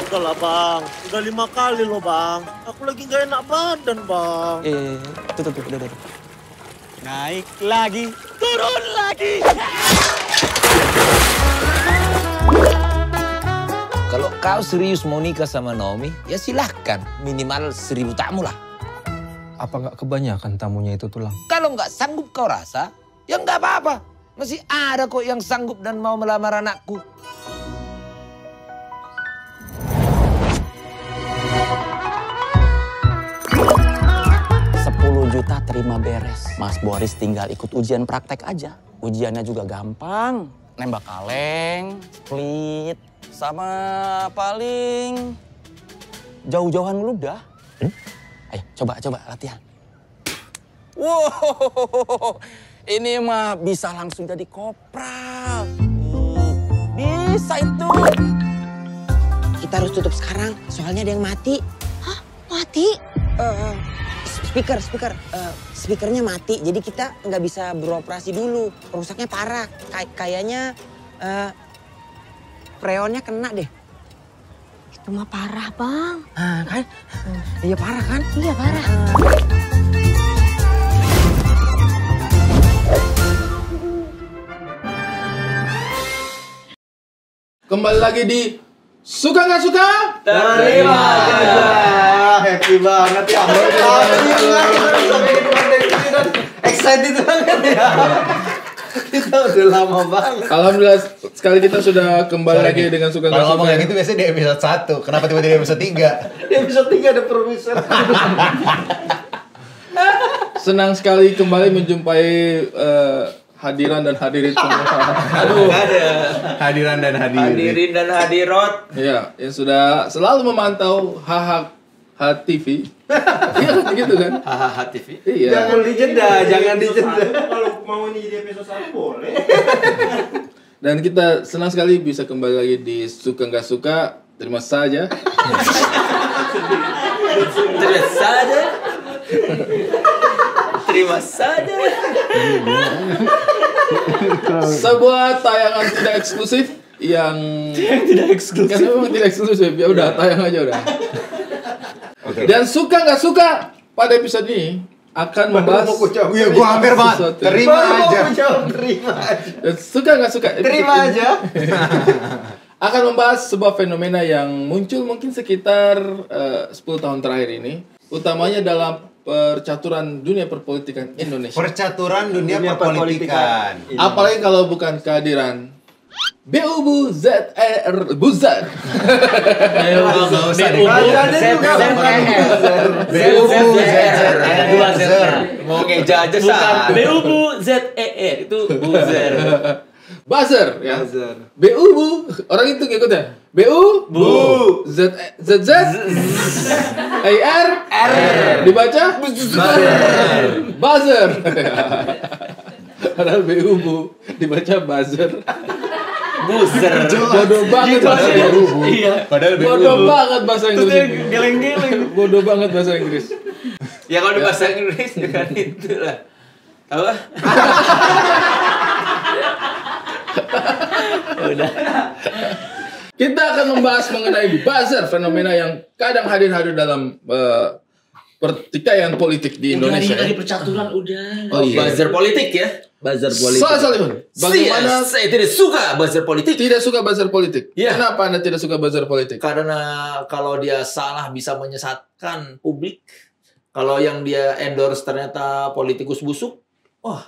Udahlah bang, udah 5 kali loh bang. Aku lagi gak enak badan bang. Tuh, udah. Naik lagi, turun lagi. Kalau kau serius mau nikah sama Naomi, ya silahkan. Minimal 1000 tamu lah. Apa nggak kebanyakan tamunya itu Tulang? Kalau nggak sanggup kau rasa, ya nggak apa-apa. Masih ada kok yang sanggup dan mau melamar anakku. Juta terima beres. Mas Boris tinggal ikut ujian praktek aja. Ujiannya juga gampang. Nembak kaleng, split, sama paling jauh-jauhan meludah. Ayo coba latihan. Wow, ini mah bisa langsung jadi kopral. Bisa itu. Kita harus tutup sekarang, soalnya ada yang mati. Hah? Mati? Speakernya mati, jadi kita nggak bisa beroperasi dulu. Rusaknya parah, kayaknya freonnya kena deh. Itu mah parah, Bang. Kan? Iya parah kan? Iya parah. Kembali lagi di Suka Nggak Suka? Terima aja. Happy banget ya. Excited banget ya. Kita udah lama banget. Alhamdulillah sekali kita sudah kembali lagi dengan Suka Nggak Suka. Kalau ngomong yang itu biasanya di episode 1. Kenapa tiba-tiba di episode 3? Di episode 3 ada produser. Senang sekali kembali menjumpai hadiran dan hadirin semua. Aduh, ada. Hadiran dan hadirin. Hadirin dan hadirat. Ya, yang sudah selalu memantau HTV. Iya kan gitu kan? HTV. Iya. Jangan dijeda. Kalau mau ini di episode 1 boleh. Dan kita senang sekali bisa kembali lagi di Suka Nggak Suka. Terima saja. Terima saja. Terima saja. Sebuah tayangan tidak eksklusif yang Tidak eksklusif. kan memang tidak eksklusif. Ya udah, tayang aja udah. Dan Suka Nggak Suka pada episode ini akan membahas. Iya, gua hampir banget. sesuatu. Terima aja. Dan Suka Nggak Suka episode Terima ini aja. akan membahas sebuah fenomena yang muncul mungkin sekitar 10 tahun terakhir ini, utamanya dalam percaturan dunia perpolitikan Indonesia. Percaturan dunia perpolitikan. Apalagi kalau bukan kehadiran BUBU ZER Buzzer. Ada 2 Z. Mau ngeja aja sah. BUBU ZER itu buzzer. Buzzer ya. BUBU orang itu ngikut ya. BU Z ER dibaca buzzer. Padahal BUBU dibaca buzzer. Bodoh banget bahasa Inggris. Iya. Padahal Bodoh banget bahasa Inggris. Geleng-geleng. Bodoh banget bahasa Inggris. Ya kalau di bahasa Inggris juga itu lah. Tahu ah? Udah. Kita akan membahas mengenai buzzer, fenomena yang kadang hadir dalam pertikaian politik di Indonesia. Dari percaturan udah. Oh, iya. Buzzer politik ya. Buzzer politik. Soal Salihun, bagaimana Saya tidak suka buzzer politik. tidak suka buzzer politik? Iya. Kenapa Anda tidak suka buzzer politik? Karena kalau dia salah bisa menyesatkan publik. Kalau yang dia endorse ternyata politikus busuk, wah,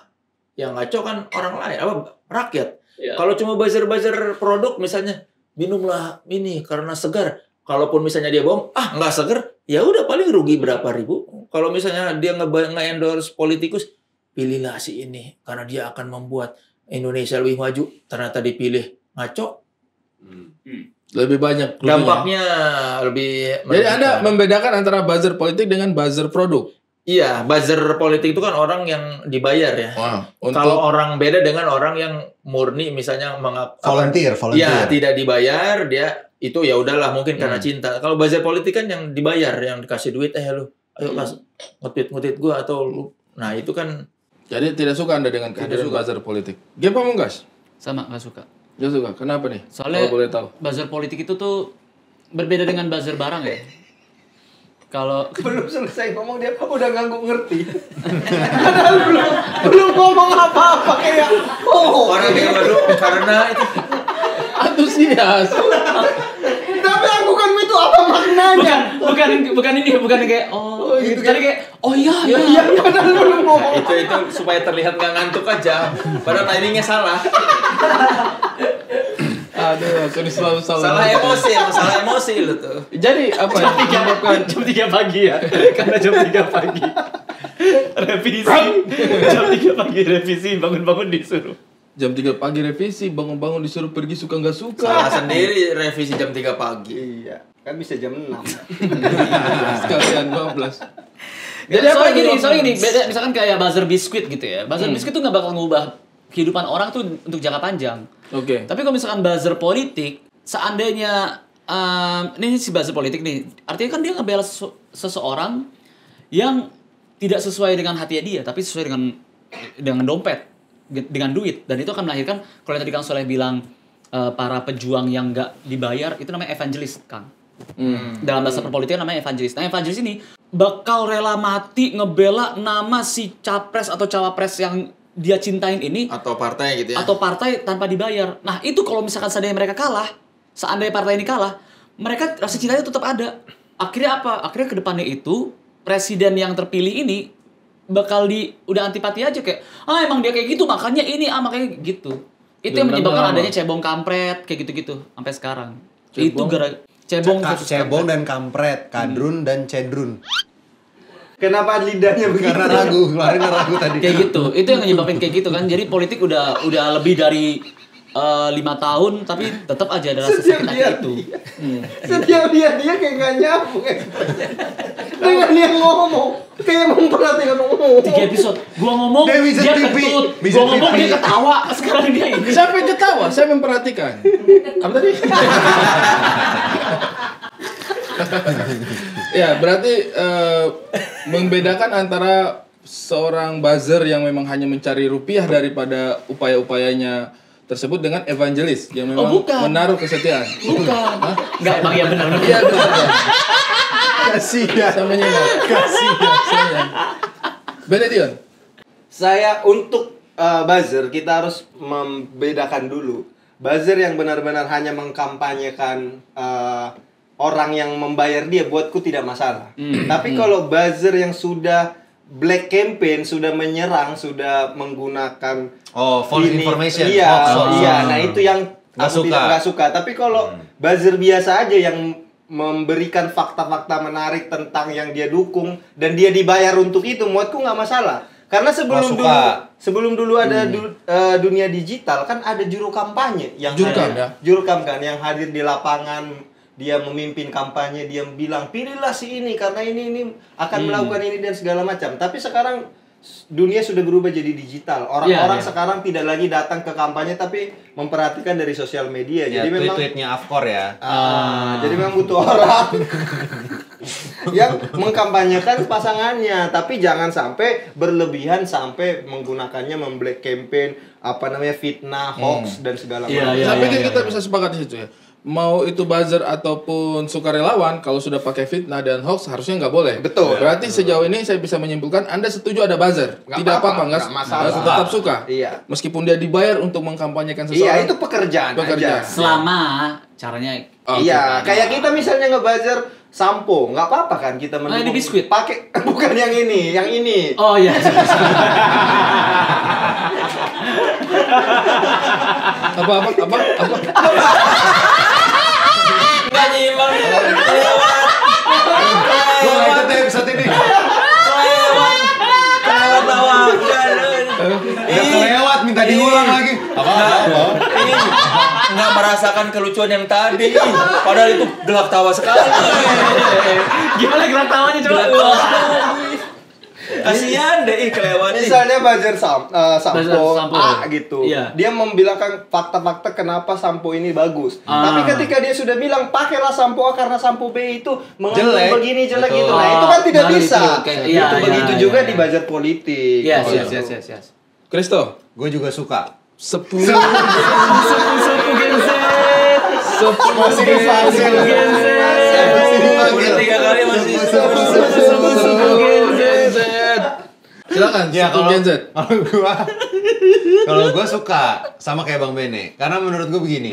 yang ngaco kan orang lain, rakyat. Ya. Kalau cuma buzzer-buzzer produk misalnya, minumlah ini karena segar. Kalaupun misalnya dia bohong, nggak segar, ya udah paling rugi berapa ribu. Kalau misalnya dia nge-endorse politikus, pilihlah si ini karena dia akan membuat Indonesia lebih maju. Ternyata dipilih ngaco. Lebih banyak Dampaknya lebih. Jadi Anda membedakan antara buzzer politik dengan buzzer produk? Iya, buzzer politik itu kan orang yang dibayar ya. Kalau orang beda dengan orang yang murni misalnya volunteer. Iya, tidak dibayar, dia itu ya udahlah mungkin karena cinta. Kalau buzzer politik kan yang dibayar, yang dikasih duit, lu ayo nge-tweet gua atau lu. Nah, itu kan jadi tidak suka Anda dengan kehadiran buzzer politik. Gak Pamungkas? Sama nggak suka. Gak suka. Kenapa nih? Soalnya kalau boleh tahu. buzzer politik itu tuh berbeda dengan buzzer barang ya. Kalau belum selesai ngomong dia udah ngangguk ngerti. Padahal belum ngomong apa-apa kayak Orang yang baru karena itu antusias. Tapi aku kan itu apa maknanya? bukan kayak gitu. Jadi kayak Iya, padahal belum ngomong. itu supaya terlihat nggak ngantuk aja. Padahal timingnya salah. Aduh, aku ini selalu Salah emosi lu tuh. Jadi apa yang menyebabkan jam 3 pagi ya. Karena jam 3 pagi. Revisi. Jam 3 pagi revisi, bangun-bangun disuruh. jam 3 pagi revisi, bangun-bangun disuruh pergi suka nggak suka. Salah sendiri revisi jam 3 pagi. Iya, kan bisa jam 6. Sekalian 12. Jadi soalnya gini, beda misalkan kayak buzzer biskuit gitu ya. Buzzer biskuit tuh nggak bakal ngubah kehidupan orang tuh untuk jangka panjang. Oke. Tapi kalau misalkan buzzer politik, seandainya ini si buzzer politik nih, artinya kan dia ngebela seseorang yang tidak sesuai dengan hati dia, tapi sesuai dengan dompet, dengan duit, dan itu akan melahirkan kalau yang tadi Kang Soleh bilang para pejuang yang nggak dibayar itu namanya evangelis, Kang. Dalam bahasa perpolitikan namanya evangelis. Nah, evangelis ini bakal rela mati ngebela nama si capres atau cawapres yang dia cintain ini Atau partai gitu ya. atau partai tanpa dibayar. Nah, itu kalau misalkan seandainya mereka kalah, seandainya partai ini kalah, mereka rasa cintanya tetap ada. Akhirnya apa? Akhirnya ke depannya itu presiden yang terpilih ini bakal udah antipati aja kayak, emang dia kayak gitu, makanya ini, makanya gitu. Itu yang menyebabkan adanya cebong kampret kayak gitu-gitu sampai sekarang. Itu Cebong dan kampret, kadrun dan cedrun. Kenapa lidahnya begitu? Karena keluarin ragu tadi. Kayak gitu. Itu yang nyebabin kayak gitu kan. Jadi politik udah lebih dari 5 tahun tapi tetap aja ada rasa sakit hati itu. Setiap dia kayak gak nyambung. Dengan dia ngomong kayak memperhatikan 3 episode. Gua ngomong dia ketut. Gua ngomong dia ketawa. Sekarang dia ini. Siapa yang ketawa? Saya memperhatikan. Apa tadi? Ya, berarti membedakan antara seorang buzzer yang memang hanya mencari rupiah daripada upaya-upayanya tersebut dengan evangelis yang memang menaruh kesetiaan. Bukan. Enggak, emang ya benar. Iya, benar. Kasihan. Samanya kasihan. Beda Dion. Saya untuk buzzer kita harus membedakan dulu. Buzzer yang benar-benar hanya mengkampanyekan orang yang membayar dia, buatku tidak masalah. Tapi kalau buzzer yang sudah black campaign, sudah menyerang, sudah menggunakan false information. Iya, nah itu yang aku tidak suka. Tapi kalau buzzer biasa aja yang memberikan fakta-fakta menarik tentang yang dia dukung dan dia dibayar untuk itu, buatku nggak masalah. Karena sebelum dulu ada dunia digital kan ada juru kampanye yang jurkam kan yang hadir di lapangan. Dia memimpin kampanye, dia bilang pilihlah si ini karena ini akan melakukan ini dan segala macam. Tapi sekarang dunia sudah berubah jadi digital. Orang-orang sekarang tidak lagi datang ke kampanye tapi memperhatikan dari sosial media. Ya, jadi memang tweet-tweetnya Afkor ya. Jadi memang butuh orang yang mengkampanyekan pasangannya, tapi jangan sampai berlebihan sampai menggunakannya memblack campaign, fitnah, hoax dan segala macam. Tapi kita bisa sepakat di situ ya. Mau itu buzzer ataupun sukarelawan, kalau sudah pakai fitnah dan hoax harusnya nggak boleh. Betul. Berarti sejauh ini saya bisa menyimpulkan Anda setuju ada buzzer. Tidak apa-apa, nggak masalah. Tetap suka. Iya. Meskipun dia dibayar untuk mengkampanyekan seseorang. Iya, itu pekerjaan aja. Selama caranya iya, kayak kita misalnya nge-buzzer sampo, nggak apa-apa kan kita ini biskuit. Pakai bukan yang ini. Oh iya. Apa? Nggak nyimbang. Gua ikut episode ini. Kelewat minta diulang lagi. Ini nggak merasakan kelucuan yang tadi. Padahal itu gelak tawa sekali. Gimana gelak tawanya coba? Kasihan deh kelewat. Misalnya buzzer sampo A gitu. Iya. Dia membilangkan fakta-fakta kenapa sampo ini bagus. Tapi ketika dia sudah bilang pakailah sampo A karena sampo B itu mengandung begini jelek gitu. Nah, itu kan tidak bisa. Begitu juga di buzzer politik. Yes. Kristo, gue juga suka. 10 genset. dia masih Silakan, Ya suku Gen Z. kalau gua suka sama kayak Bang Bene, karena menurut gua begini,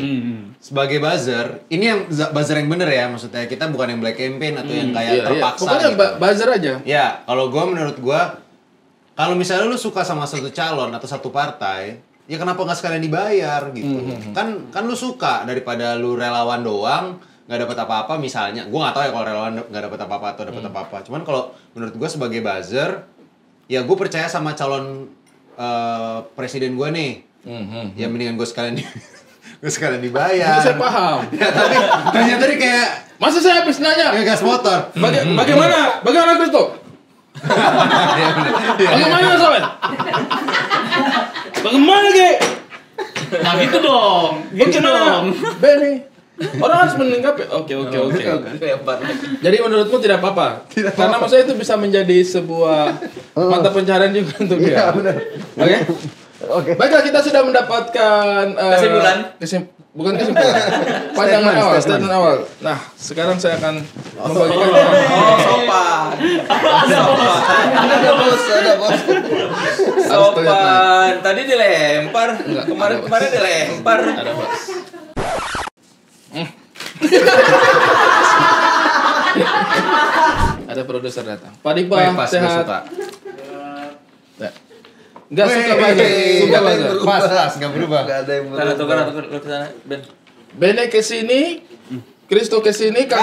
sebagai buzzer, ini yang buzzer yang bener ya, maksudnya kita bukan yang black campaign atau yang kayak terpaksa. Pokoknya gitu. buzzer aja. Ya, kalau gua menurut gua, kalau misalnya lu suka sama satu calon atau satu partai, ya kenapa nggak sekalian dibayar gitu? Kan lu suka daripada lu relawan doang nggak dapat apa-apa misalnya. Gua nggak tahu ya kalau relawan nggak dapat apa-apa atau dapat apa-apa. Cuman kalau menurut gua sebagai buzzer, ya gue percaya sama calon presiden gue nih. Ya mendingan gue sekalian gue sekalian dibayar. Itu saya paham. Ya, tapi ternyata dia kayak Masa saya habis nanya? kayak gas motor. Bagaimana Kristo? Bagaimana Solen? Bagaimana Ge? Nah gitu dong. Gitu dong. Benny. Orang harus menanggapi. Oke. Jadi menurutmu tidak apa-apa? Karena maksudnya itu bisa menjadi sebuah mata pencaharian juga untuk dia. Iya, benar. Oke. Baiklah, kita sudah mendapatkan Kesimpulan? bukan kesimpulan. Pandangan statement awal. Nah, sekarang saya akan membagikan sopan. Ada bos. Sopan. Tadi dilempar. Kemarin dilempar. Ada bos. Ada produser datang. Pak Dipa, Pas sehat. suka. Enggak suka buzzer. Suka buzzer. Pas enggak berubah. Enggak ada yang Tukar lu ke sana, Ben. Bene ke sini, Kristo ke sini, Kang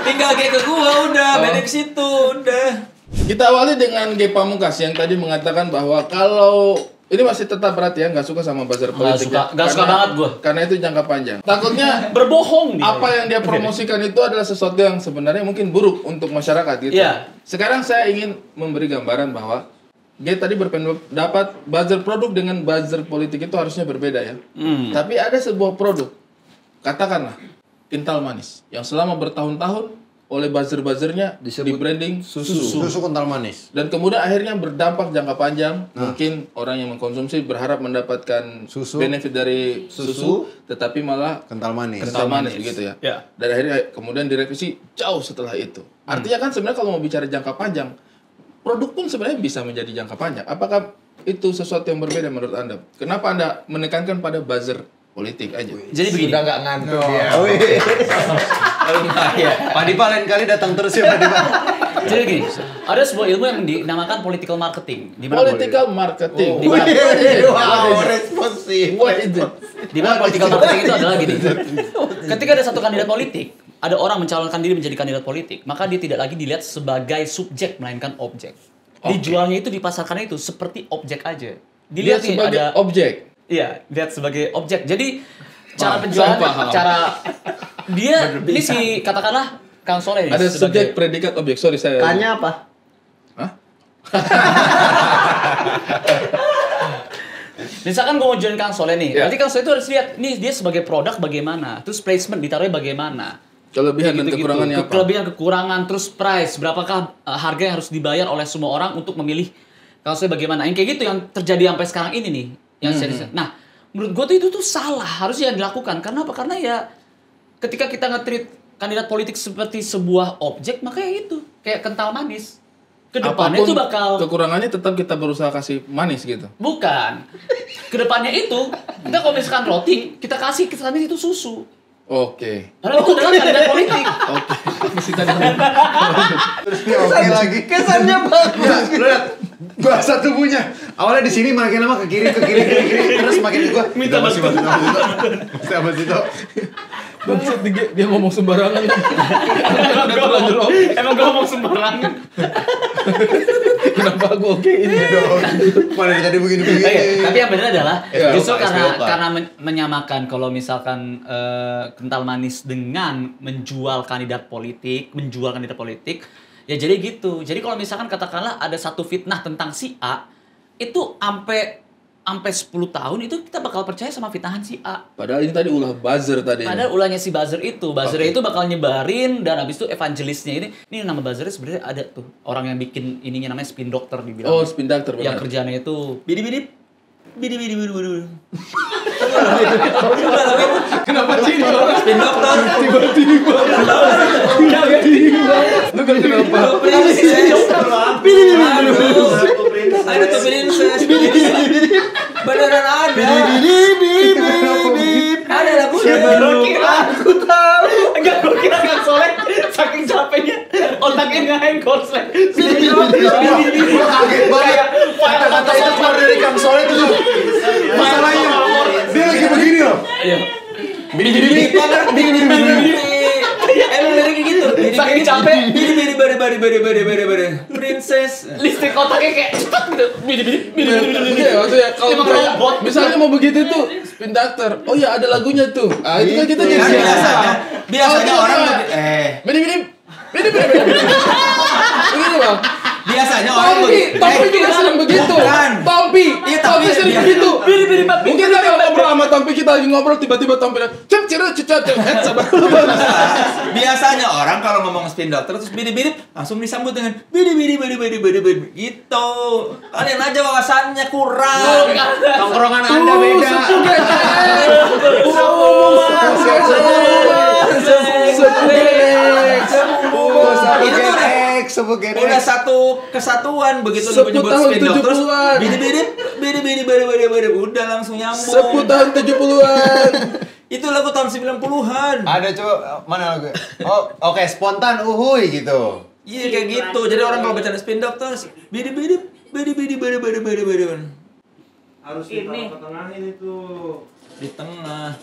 Tinggal ke gua udah, Ben ke situ udah. Kita awali dengan G Pamungkas yang tadi mengatakan bahwa kalau ini masih tetap berat ya, nggak suka sama buzzer politik. Nggak suka banget gue. Karena itu jangka panjang. Takutnya Berbohong dia. apa yang dia promosikan itu adalah sesuatu yang sebenarnya mungkin buruk untuk masyarakat gitu. Iya. Sekarang saya ingin memberi gambaran bahwa G tadi berpendapat buzzer produk dengan buzzer politik itu harusnya berbeda ya. Tapi ada sebuah produk, katakanlah kental manis, yang selama bertahun-tahun oleh buzzer-buzzernya di branding susu Kental manis. dan kemudian akhirnya berdampak jangka panjang. Mungkin orang yang mengkonsumsi berharap mendapatkan benefit dari susu tetapi malah Kental manis. begitu ya. Ya. Dan akhirnya kemudian direvisi jauh setelah itu. Artinya kan sebenarnya kalau mau bicara jangka panjang, produk pun sebenarnya bisa menjadi jangka panjang. Apakah itu sesuatu yang berbeda menurut Anda? Kenapa Anda menekankan pada buzzer politik aja? Jadi begini. Udah nggak ngantuk ya. Pak Dipa lain kali datang terus ya Pak Dipa. Jadi gini, ada sebuah ilmu yang dinamakan political marketing. Di mana Political marketing. Di mana? Wow, responsif. What is it? Di mana political marketing itu adalah gini. Ketika ada satu kandidat politik, ada orang mencalonkan diri menjadi kandidat politik, maka dia tidak lagi dilihat sebagai subjek melainkan objek. Dijualnya itu, dipasarkannya itu seperti objek aja. Dia Dilihat nih sebagai ada objek. Iya, lihat sebagai objek. Jadi cara penjualan, cara dia ini si katakanlah Kang Soleh nih. Ada subjek, predikat, objek. Sorry saya. K-nya apa? Hah? Misalkan gue mau join Kang Soleh nih, nanti Kang Soleh itu harus lihat nih dia sebagai produk bagaimana, terus placement ditaruhnya bagaimana. Kelebihan dan kekurangannya apa? Kelebihan, kekurangan, terus price, berapakah harga yang harus dibayar oleh semua orang untuk memilih Kang Soleh bagaimana. Yang kayak gitu yang terjadi sampai sekarang ini nih. Nah, menurut gue tuh itu tuh salah, harusnya dilakukan. Karena apa? Karena ya ketika kita nge-treat kandidat politik seperti sebuah objek, maka ya itu kayak kental manis. Kedepannya itu bakal kekurangannya tetap kita berusaha kasih manis gitu. bukan. Kedepannya itu kita kalau misalkan roti, kita kasih itu susu. Oke. Karena itu adalah kandidat politik. Oke. Mesti tadi. Terus dia oke lagi. Kesannya bagus. Lihat bahasa tubuhnya. Awalnya di sini makin lama ke kiri terus makin ke gua. Minta masih Siapa sih itu? Maksud dia ngomong sembarangan. Emang gue ngomong sembarangan. Kenapa gue oke ini dong? Mana tadi begini-begini. Tapi yang benar adalah justru SPOK. karena menyamakan kalau misalkan kental manis dengan menjual kandidat politik, ya jadi gitu. Jadi kalau misalkan katakanlah ada satu fitnah tentang si A, itu sampai 10 tahun itu kita bakal percaya sama fitnahan si A. Padahal ini tadi ulah buzzer tadi. Padahal ulahnya si buzzer itu. Buzzernya itu bakal nyebarin dan habis itu evangelisnya ini nama buzzernya sebenarnya ada tuh. Orang yang bikin ininya namanya spin doctor dibilang. Oh, spin doctor benar. Yang kerjanya itu bidi-bidi. Kenapa Cino? Spin Doctor. Tiba-tiba. Lu kan kenapa? Ada tuh princess. Beneran ada. Ada lagunya. Aku tahu. Enggak, gue kira Kang Soleh saking capeknya otaknya nge-hang korslet. Gue kaget banget. Kata-kata itu keluar dari Kang Soleh itu. Masalahnya dia lagi begini loh. Bidi emang liriknya gitu. Saking capek. Bidi princess. Listrik otaknya kayak cepet gitu. Iya, maksudnya kalau misalnya mau begitu tuh Spin Doctor. Oh iya ada lagunya tuh. Ah itu kan kita jadi Biasanya orang Bidi. Begini Bang. biasanya orang Tompi juga sering begitu. Tompi sering begitu. Mungkin kita ngobrol sama Tompi, kita lagi ngobrol tiba-tiba Tompi cep. Sabar. Biasanya orang kalau ngomong Spin Doctor terus bidi langsung disambut dengan bidi gitu. Kalian aja wawasannya kurang. Tongkrongan Anda beda. Udah satu kesatuan begitu lu menyebut Spin Doctor. Bidi udah langsung nyambung. 10 tahun 70-an. Itu lagu tahun 90-an. Ada coba mana lagu? Oh, oke, spontan uhuy gitu. Iya kayak gitu. Jadi orang kalau baca Spin Doctor bidi. Harus ini ke tengah ini tuh. Di tengah.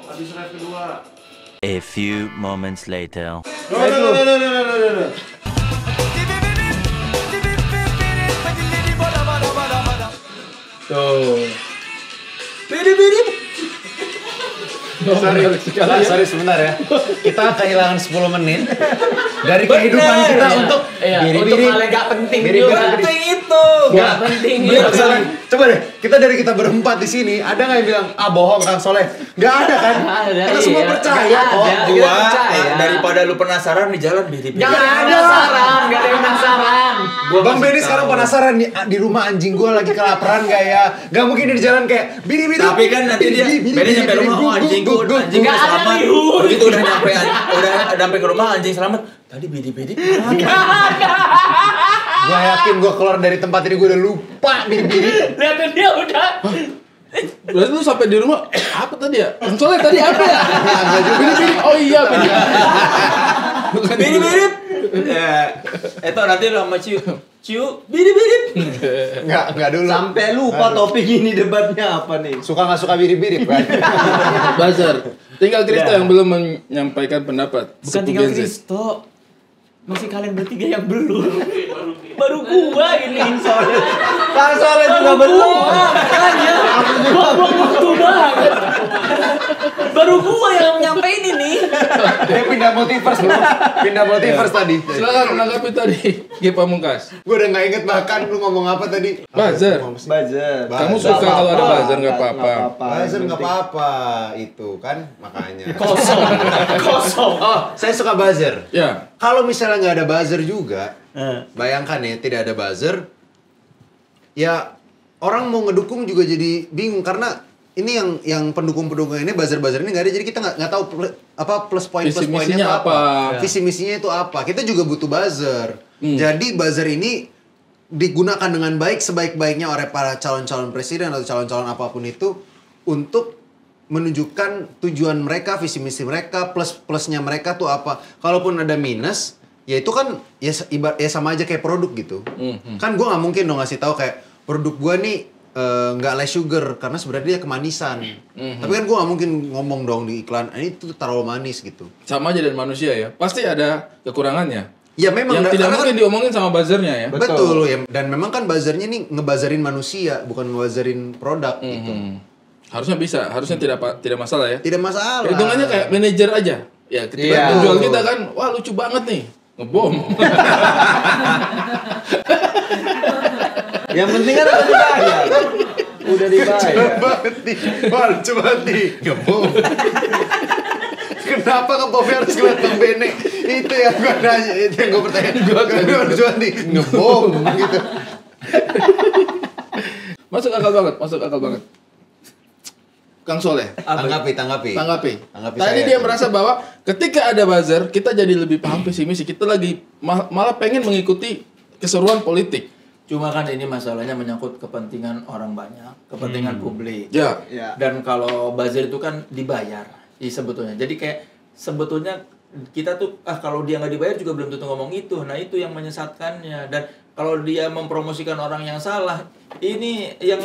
Habis ref kedua. A few moments later. No. Tuh. Bidi. Sorry sebentar ya. Kita kehilangan 10 menit dari kehidupan kita untuk untuk hal yang gak penting juga. Penting itu. Gak penting. Coba deh, kita berempat di sini, ada nggak yang bilang bohong Kang Soleh? Nggak ada kan? Kita semua percaya kok. Gua daripada lu penasaran di jalan bidi. Gak ada yang penasaran. Bang Benny sekarang penasaran di rumah anjing gua lagi kelaparan nggak ya? Gak mungkin di jalan kayak bidi. Tapi kan nanti dia Benny nyampe rumah anjing udah selamat. Begitu udah nyampe ke rumah anjing selamat. Tadi bidi. Gua yakin gua keluar dari tempat ini gua udah lupa bidi. Lihatin dia udah. Berarti lu sampai di rumah apa tadi ya? Soalnya tadi apa ya? Bidi. Oh iya bidi. Bidi. Ya, itu nanti lu sama Ciu bidi. Enggak dulu. Sampai lupa topik ini debatnya apa nih? Suka nggak suka bidi kan? Buzzer. Tinggal Kristo yang belum menyampaikan pendapat. Bukan tinggal Kristo. Masih kalian bertiga yang belum. Baru gua ini. Kang Soleh juga belum. Makanya gua waktu banget. Baru gua yang nyampein ini. Dia pindah multiverse tadi. Silakan menanggapi tadi. G Pamungkas. Gue udah nggak inget bahkan lu ngomong apa tadi. Buzzer. Kamu suka kalau ada buzzer nggak apa-apa. Buzzer nggak apa-apa itu kan makanya. Kosong. Oh, saya suka buzzer. Ya. Kalau misalnya nggak ada buzzer juga, bayangkan ya tidak ada buzzer, ya orang mau ngedukung juga jadi bingung karena ini yang pendukung-pendukung ini buzzer ini nggak ada, jadi kita nggak tahu plus poinnya itu apa, visi misinya itu apa. Kita juga butuh buzzer. Jadi buzzer ini digunakan dengan baik sebaik-baiknya oleh para calon-calon presiden atau calon-calon apapun itu untuk menunjukkan tujuan mereka, visi misi mereka, plusnya mereka tuh apa. Kalaupun ada minus, ya itu kan ya sama aja kayak produk gitu. Kan gue nggak mungkin dong ngasih tahu kayak produk gue nih nggak less sugar karena sebenarnya dia kemanisan. Tapi kan gue nggak mungkin ngomong dong di iklan ini tuh terlalu manis gitu. Sama aja dengan manusia ya, pasti ada kekurangannya. Ya memang yang tidak mungkin diomongin sama buzzernya ya. Betul ya. Dan memang kan buzzernya nih ngebuzzerin manusia, bukan ngebuzzerin produk gitu. Harusnya bisa, harusnya tidak masalah ya. Tidak masalah. Hitungannya kayak manajer aja. Ya, ketika penjual kita kan, wah lucu banget nih, ngebom. Yang penting kan udah dibayar. Udah dibayar. Lucu banget nih, ngebom. Kenapa ngebomnya harus ngeliat Bang Bene? Itu yang gue nanya, itu yang gue pertanyaan. Gue lucu banget nih, ngebom gitu. Masuk akal banget. Kang Soleh. Tanggapi. Tadi dia merasa bahwa ketika ada buzzer, kita jadi lebih paham visi misi. Kita lagi malah pengen mengikuti keseruan politik. Cuma kan ini masalahnya menyangkut kepentingan orang banyak, kepentingan publik. Ya. Dan kalau buzzer itu kan dibayar, sebetulnya. Jadi kayak sebetulnya kita tuh kalau dia nggak dibayar juga belum tentu ngomong itu. Nah itu yang menyesatkannya. Dan kalau dia mempromosikan orang yang salah, ini yang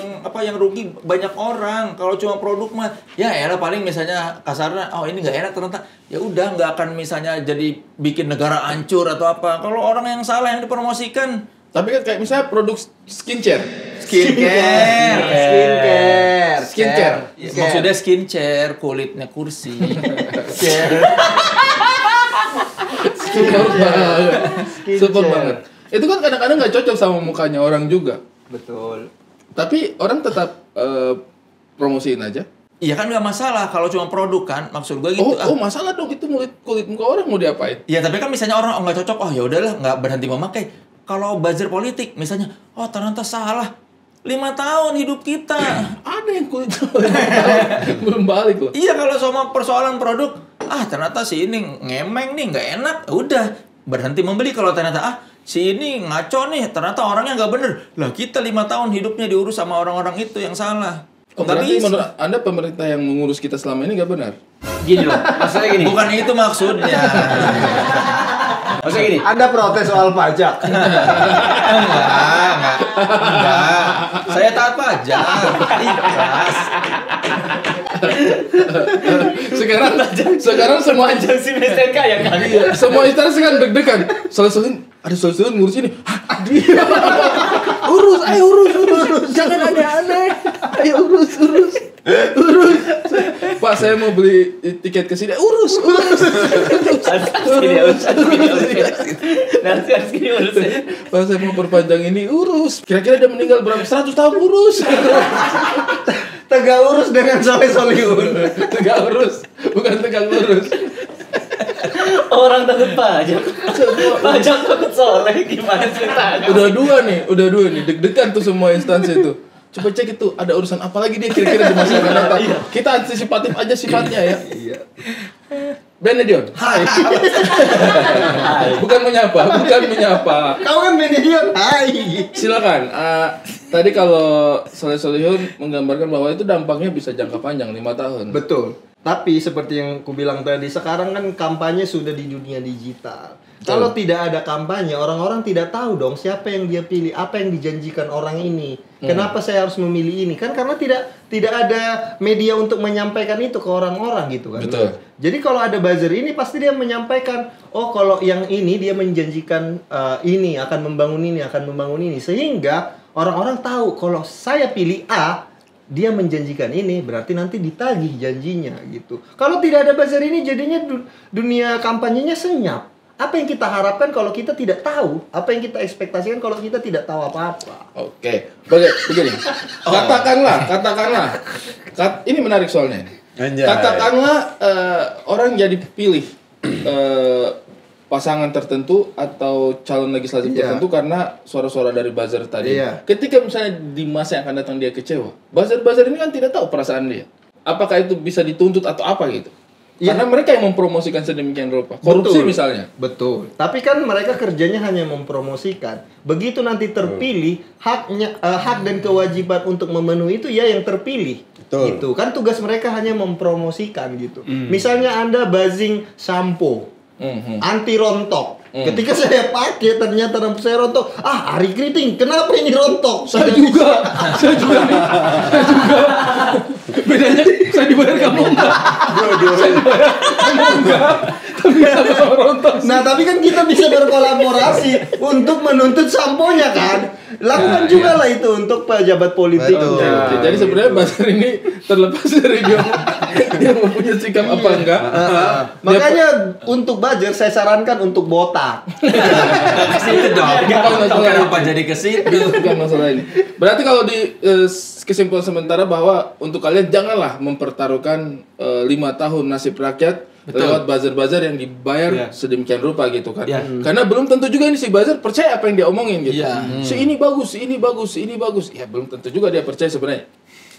rugi banyak orang. Kalau cuma produk mah ya elah paling misalnya kasarnya ini nggak enak ternyata ya udah nggak akan misalnya jadi bikin negara hancur atau apa. Kalau orang yang salah yang dipromosikan. Tapi kan kayak misalnya produk skincare. Maksudnya skincare, kulitnya kursi. Super banget. Itu kan kadang-kadang nggak cocok sama mukanya orang juga. Betul. Tapi orang tetap promosiin aja. Iya kan nggak masalah kalau cuma produk kan, maksud gue gitu. Masalah dong itu kulit muka orang mau diapain? Iya tapi kan misalnya orang nggak cocok, ya udahlah nggak berhenti memakai. Kalau buzzer politik misalnya, ternyata salah. 5 tahun hidup kita. Ada yang kulit belum balik loh. Iya kalau sama persoalan produk, ternyata si ini ngemeng nih nggak enak, udah berhenti membeli. Kalau ternyata si ini ngaco nih, ternyata orangnya nggak bener. Lah kita 5 tahun hidupnya diurus sama orang-orang itu yang salah. Berarti menurut Anda pemerintah yang mengurus kita selama ini nggak benar? Gini loh, maksudnya gini. Bukan itu maksudnya. Maksudnya gini, Anda protes soal pajak? Enggak. Saya taat pajak. Ikhlas. Sekarang semua pajak si BSNK yang kali. Semua instansi kan deg-degan. Ada solusi ngurus ini. Dia urus. Jangan aneh-aneh. Ayo urus. Pak, saya mau beli tiket ke sini. Urus. Nanti harus gini urus. Pak, saya mau perpanjang ini. Urus. Kira-kira dia meninggal berapa? 100 tahun urus. Tegak urus dengan soleh-solihun. Tegak urus, bukan tegak lurus. Orang takut pajak. Pajak takut soleh, gimana ceritanya? Udah dua nih, deg-degan tuh semua instansi itu. Coba cek itu, ada urusan apa lagi dia kira-kira di masa akan datang. Kita antisipatif aja sifatnya ya. Iya. Benedion. Hai. Bukan menyapa. Kau kan Benedion. Hai. Silakan. Tadi kalau Soleh-Solihun menggambarkan bahwa itu dampaknya bisa jangka panjang 5 tahun. Betul. Tapi seperti yang ku bilang tadi, sekarang kan kampanye sudah di dunia digital. Kalau tidak ada kampanye, orang-orang tidak tahu dong siapa yang dia pilih, apa yang dijanjikan orang ini. Kenapa saya harus memilih ini? Kan karena tidak ada media untuk menyampaikan itu ke orang-orang gitu kan. Betul. Jadi kalau ada buzzer ini pasti dia menyampaikan, kalau yang ini dia menjanjikan ini akan membangun ini, sehingga orang-orang tahu kalau saya pilih A, dia menjanjikan ini, berarti nanti ditagih janjinya gitu. Kalau tidak ada buzzer ini, jadinya dunia kampanyenya senyap. Apa yang kita harapkan kalau kita tidak tahu? Apa yang kita ekspektasikan kalau kita tidak tahu apa-apa? Oke, begini. Katakanlah. Ini menarik soalnya. Katakanlah orang jadi pilih pasangan tertentu atau calon legislatif tertentu karena suara-suara dari buzzer tadi. Ketika misalnya di masa yang akan datang dia kecewa, buzzer ini kan tidak tahu perasaan dia. Apakah itu bisa dituntut atau apa gitu? Karena mereka yang mempromosikan sedemikian rupa. Korupsi misalnya. Betul. Tapi kan mereka kerjanya hanya mempromosikan. Begitu nanti terpilih, hak dan kewajiban untuk memenuhi itu ya yang terpilih. Betul. Gitu. Kan tugas mereka hanya mempromosikan gitu. Misalnya Anda buzzing shampoo, anti rontok. Ketika saya pakai ternyata saya rontok. Ari Kriting, kenapa ini rontok? Saya juga. Bedanya saya dibayar kamu enggak. Tapi sama-sama rontok. Nah, tapi kan kita bisa berkolaborasi untuk menuntut samponya kan. Lakukan juga lah itu untuk pejabat politik. Jadi sebenarnya buzzer ini terlepas dari dia mempunyai sikap apa enggak. Makanya untuk buzzer saya sarankan untuk botak. Itu dong. Kenapa jadi ke situ? Bukan masalah ini. Berarti kalau di kesimpulan sementara bahwa untuk kalian janganlah mempertaruhkan 5 tahun nasib rakyat lewat buzzer-buzzer yang dibayar sedemikian rupa gitu kan. Iya. Karena belum tentu juga ini si buzzer percaya apa yang dia omongin gitu. Iya. Si ini bagus, si ini bagus, si ini bagus. Ya belum tentu juga dia percaya sebenarnya.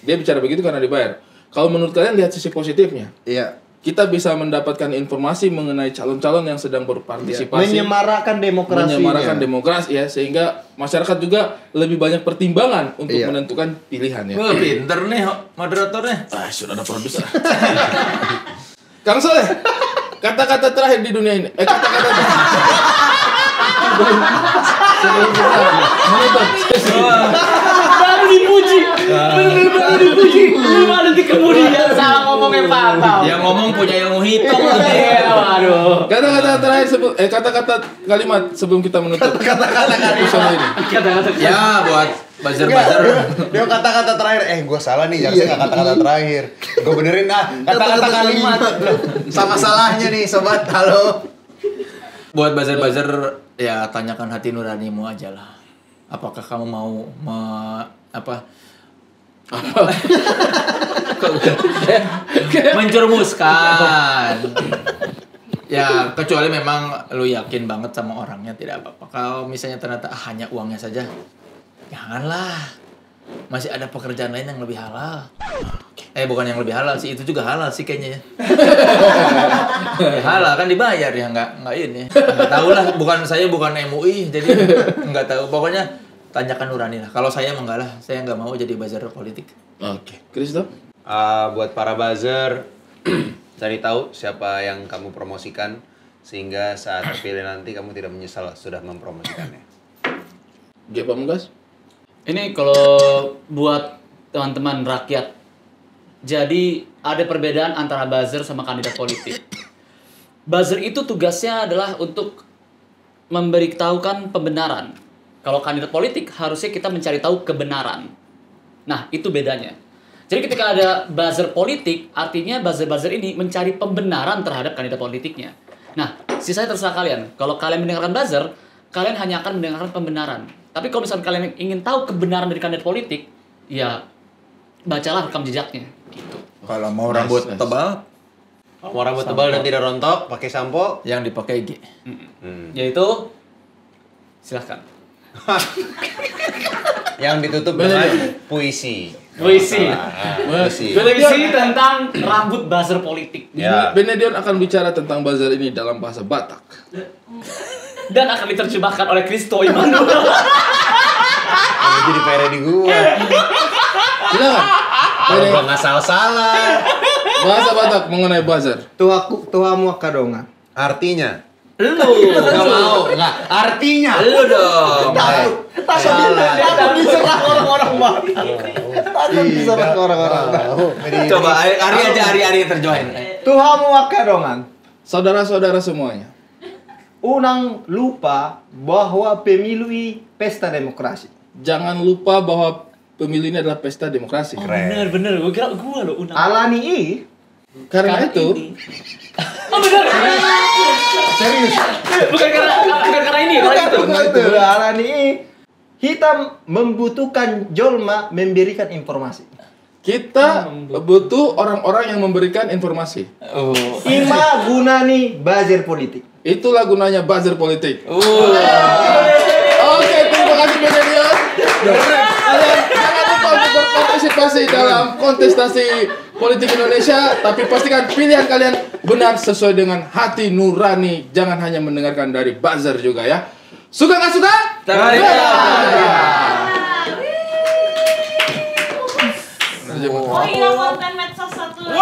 Dia bicara begitu karena dibayar. Kalau menurut kalian lihat sisi positifnya. Iya. Kita bisa mendapatkan informasi mengenai calon-calon yang sedang berpartisipasi. Menyemarakan demokrasi ya, sehingga masyarakat juga lebih banyak pertimbangan untuk menentukan pilihan ya. Wah, pinter nih moderatornya. Sudah ada produser. Kang Soleh, kata-kata terakhir di dunia ini. Kata-kata baru dipuji. Baru dipuji. 5 detik kemudian salah ngomongnya fatal. Yang ngomong punya ilmu hitung. Waduh. Kata-kata terakhir kata-kata kalimat sebelum kita menutup. Kata-kata episode ini. Ya, buat buzzer-buzzer. Dia kata-kata terakhir, gue salah nih, harusnya nggak kata-kata terakhir. Gue benerin kata-kata kalimat. Sama salahnya nih sobat, halo. Buat buzzer-buzzer, ya tanyakan hati nuranimu aja lah. Apakah kamu mau menjerumuskan? Ya, kecuali memang lu yakin banget sama orangnya, tidak apa-apa. Kalau misalnya ternyata hanya uangnya saja, janganlah. Masih ada pekerjaan lain yang lebih halal. Bukan yang lebih halal sih, itu juga halal sih kayaknya ya. Ya, halal kan dibayar ya, nggak ini. Nggak tahu lah, bukan MUI, jadi nggak tahu. Pokoknya tanyakan nurani lah. Kalau saya enggak lah, saya nggak mau jadi buzzer politik. Oke, Kristo? Buat para buzzer, cari tahu siapa yang kamu promosikan sehingga saat terpilih nanti kamu tidak menyesal sudah mempromosikannya. Pak Munggas? Ini kalau buat teman-teman rakyat, jadi ada perbedaan antara buzzer sama kandidat politik. Buzzer itu tugasnya adalah untuk memberitahukan pembenaran. Kalau kandidat politik harusnya kita mencari tahu kebenaran. Nah, itu bedanya. Jadi ketika ada buzzer politik, artinya buzzer-buzzer ini mencari pembenaran terhadap kandidat politiknya. Nah, sisanya terserah kalian. Kalau kalian mendengarkan buzzer, kalian hanya akan mendengarkan pembenaran. Tapi kalau misalnya kalian ingin tahu kebenaran dari kandidat politik, ya bacalah rekam jejaknya. Gitu. Kalau mau rambut tebal, mau rambut tebal dan tidak rontok, pakai sampo, yang dipakai G. Yaitu, silahkan. Yang ditutup dengan puisi. Puisi tentang rambut buzzer politik. Ya. Benedion akan bicara tentang buzzer ini dalam bahasa Batak. Dan akan diterjemahkan oleh Kristo Immanuel. Jadi PR di gua. Silakan. Kalau gua nggak salah. Bahasa Batak mengenai buzzer. Tuhamu kadonga. Artinya? Lu nggak mau, nggak. Artinya? Lu dong. Takut diserang orang-orang Batak. Takut diserang orang-orang Batak. Coba Ari terjemahin. Tuhamu kadongan. Saudara-saudara semuanya. Unang lupa bahwa pemilu pesta demokrasi. Jangan lupa bahwa pemilu ini adalah pesta demokrasi. Bener. Gue kira gue loh Unang. Alani karena itu. Oh bener. Serius. Bukan karena ini. Karena itu. Alani kita membutuhkan jolma memberikan informasi. Kita butuh orang-orang yang memberikan informasi. Ima gunani buzzer politik. Itulah gunanya buzzer politik. Oke, terima kasih Benedion. Kalian jangan lupa untuk berpartisipasi dalam kontestasi politik Indonesia, tapi pastikan pilihan kalian benar sesuai dengan hati nurani. Jangan hanya mendengarkan dari buzzer juga ya. Suka nggak suka? Oh iya, konten medsos satu lagi.